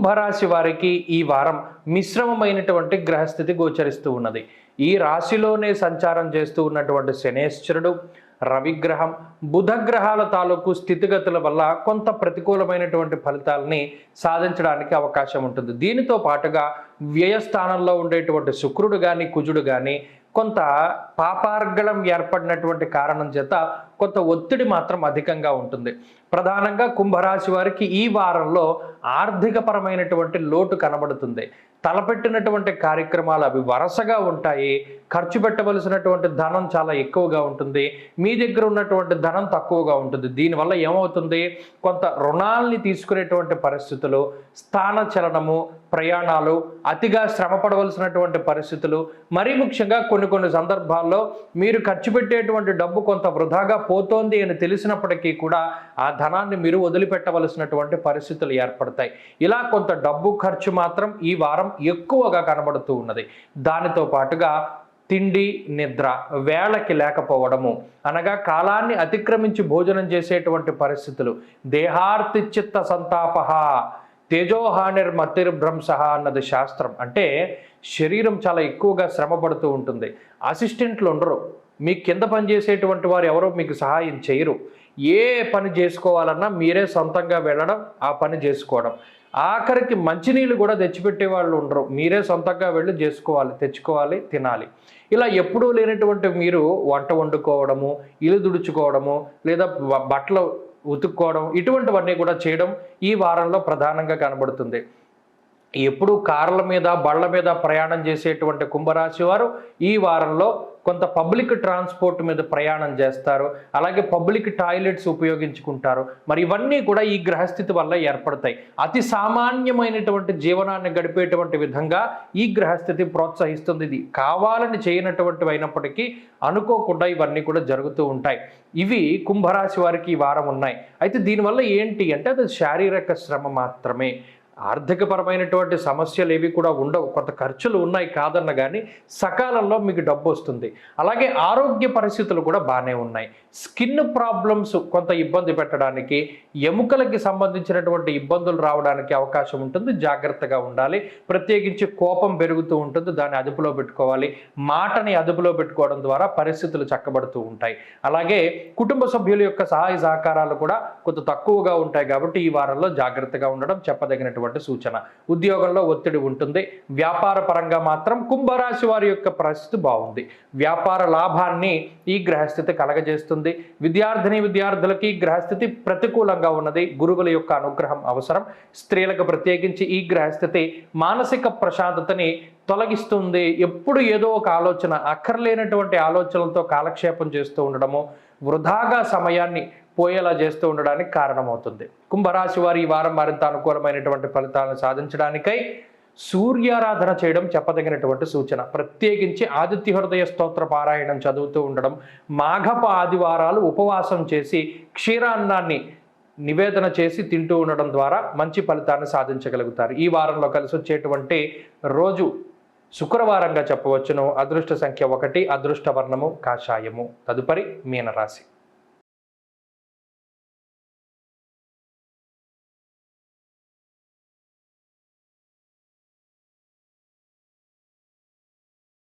కుంభరాశి వారికి ఈ వారం మిశ్రమమైనటువంటి గ్రహస్థితి గోచరిస్తూ ఉన్నది. ఈ రాశిలోనే సంచారం చేస్తూ ఉన్నటువంటి శనేశ్వరుడు, రవిగ్రహం, బుధగ్రహాల తాలూకు స్థితిగతుల వల్ల కొంత ప్రతికూలమైనటువంటి ఫలితాలని సాధించడానికి అవకాశం ఉంటుంది. దీనితో పాటుగా వ్యయస్థానంలో ఉండేటువంటి శుక్రుడు కానీ కుజుడు కానీ కొంత పాపార్గళం ఏర్పడినటువంటి కారణం చేత కొంత ఒత్తిడి మాత్రం అధికంగా ఉంటుంది. ప్రధానంగా కుంభరాశి వారికి ఈ వారంలో ఆర్థికపరమైనటువంటి లోటు కనబడుతుంది. తలపెట్టినటువంటి కార్యక్రమాలు అవి వరుసగా ఉంటాయి. ఖర్చు పెట్టవలసినటువంటి ధనం చాలా ఎక్కువగా ఉంటుంది. మీ దగ్గర ఉన్నటువంటి ధనం తక్కువగా ఉంటుంది. దీనివల్ల ఏమవుతుంది, కొంత రుణాల్ని తీసుకునేటువంటి పరిస్థితులు, స్థానచలనము, ప్రయాణాలు, అతిగా శ్రమ పడవలసినటువంటి పరిస్థితులు, మరీ ముఖ్యంగా కొన్ని సందర్భాల్లో మీరు ఖర్చు పెట్టేటువంటి డబ్బు కొంత వృధాగా పోతోంది అని తెలిసినప్పటికీ కూడా ఆ ధనాన్ని మీరు వదిలిపెట్టవలసినటువంటి పరిస్థితులు ఏర్పడతాయి. ఇలా కొంత డబ్బు ఖర్చు మాత్రం ఈ వారం ఎక్కువగా కనబడుతూ ఉన్నది. దానితో పాటుగా తిండి నిద్ర వేళకి లేకపోవడము, అనగా కాలాన్ని అతిక్రమించి భోజనం చేసేటువంటి పరిస్థితులు, దేహార్తిచిత్త సంతాపహ తేజోహానిర్మతిర్భ్రంశ అన్నది శాస్త్రం. అంటే శరీరం చాలా ఎక్కువగా శ్రమ పడుతూ ఉంటుంది. అసిస్టెంట్లు ఉండరు, మీ కింద పనిచేసేటువంటి వారు ఎవరో మీకు సహాయం చేయరు. ఏ పని చేసుకోవాలన్నా మీరే సొంతంగా వెళ్ళడం, ఆ పని చేసుకోవడం. ఆఖరికి మంచినీళ్ళు కూడా తెచ్చిపెట్టే వాళ్ళు ఉండరు, మీరే సొంతంగా వెళ్ళి చేసుకోవాలి, తెచ్చుకోవాలి, తినాలి. ఇలా ఎప్పుడూ లేనటువంటి మీరు వంట వండుకోవడము, ఇల్లు దుడుచుకోవడము, లేదా బట్టలు ఉతుక్కోవడం, ఇటువంటివన్నీ కూడా చేయడం ఈ వారంలో ప్రధానంగా కనబడుతుంది. ఎప్పుడు కార్ల మీద బళ్ళ మీద ప్రయాణం చేసేటువంటి కుంభరాశి వారు ఈ వారంలో కొంత పబ్లిక్ ట్రాన్స్పోర్ట్ మీద ప్రయాణం చేస్తారు. అలాగే పబ్లిక్ టాయిలెట్స్ ఉపయోగించుకుంటారు. మరి ఇవన్నీ కూడా ఈ గ్రహస్థితి వల్ల ఏర్పడతాయి. అతి సామాన్యమైనటువంటి జీవనాన్ని గడిపేటువంటి విధంగా ఈ గ్రహస్థితి ప్రోత్సహిస్తుంది. ఇది కావాలని చేయనటువంటివి అయినప్పటికీ అనుకోకుండా ఇవన్నీ కూడా జరుగుతూ ఉంటాయి. ఇవి కుంభరాశి వారికి ఈ వారం ఉన్నాయి. అయితే దీనివల్ల ఏంటి అంటే అది శారీరక శ్రమ మాత్రమే. ఆర్థికపరమైనటువంటి సమస్యలు ఏవి కూడా ఉండవు. కొంత ఖర్చులు ఉన్నాయి కాదన్న కానీ సకాలంలో మీకు డబ్బు వస్తుంది. అలాగే ఆరోగ్య పరిస్థితులు కూడా బాగానే ఉన్నాయి. స్కిన్ ప్రాబ్లమ్స్ కొంత ఇబ్బంది పెట్టడానికి, ఎముకలకి సంబంధించినటువంటి ఇబ్బందులు రావడానికి అవకాశం ఉంటుంది. జాగ్రత్తగా ఉండాలి. ప్రత్యేకించి కోపం పెరుగుతూ ఉంటుంది, దాన్ని అదుపులో పెట్టుకోవాలి. మాటని అదుపులో పెట్టుకోవడం ద్వారా పరిస్థితులు చక్కబడుతూ ఉంటాయి. అలాగే కుటుంబ సభ్యుల యొక్క సహాయ సహకారాలు కూడా కొంత తక్కువగా ఉంటాయి. కాబట్టి ఈ వారంలో జాగ్రత్తగా ఉండడం చెప్పదగినటువంటి సూచన. ఉద్యోగంలో ఒత్తిడి ఉంటుంది. వ్యాపార పరంగా మాత్రం కుంభరాశి వారి యొక్క పరిస్థితి బాగుంది. వ్యాపార లాభాన్ని ఈ గ్రహస్థితి కలగజేస్తుంది. విద్యార్థులకి గ్రహస్థితి ప్రతికూలంగా ఉన్నది. గురువుల యొక్క అనుగ్రహం అవసరం. స్త్రీలకు ప్రత్యేకించి ఈ గ్రహస్థితి మానసిక ప్రశాంతతని తొలగిస్తుంది. ఎప్పుడు ఏదో ఒక ఆలోచన, అక్కర్లేనటువంటి ఆలోచనలతో కాలక్షేపం చేస్తూ ఉండడము, వృధాగా సమయాన్ని పోయేలా చేస్తూ ఉండడానికి కారణమవుతుంది. కుంభరాశి వారి ఈ వారం మరింత అనుకూలమైనటువంటి ఫలితాలను సాధించడానికై సూర్యారాధన చేయడం చెప్పదగినటువంటి సూచన. ప్రత్యేకించి ఆదిత్య హృదయ స్తోత్ర పారాయణం చదువుతూ ఉండడం, మాఘప ఆదివారాలు ఉపవాసం చేసి క్షీరాన్నాన్ని నివేదన చేసి తింటూ ఉండడం ద్వారా మంచి ఫలితాన్ని సాధించగలుగుతారు. ఈ వారంలో కలిసి వచ్చేటువంటి రోజు శుక్రవారంగా చెప్పవచ్చును. అదృష్ట సంఖ్య 1, అదృష్ట వర్ణము కాషాయము. తదుపరి మీనరాశి.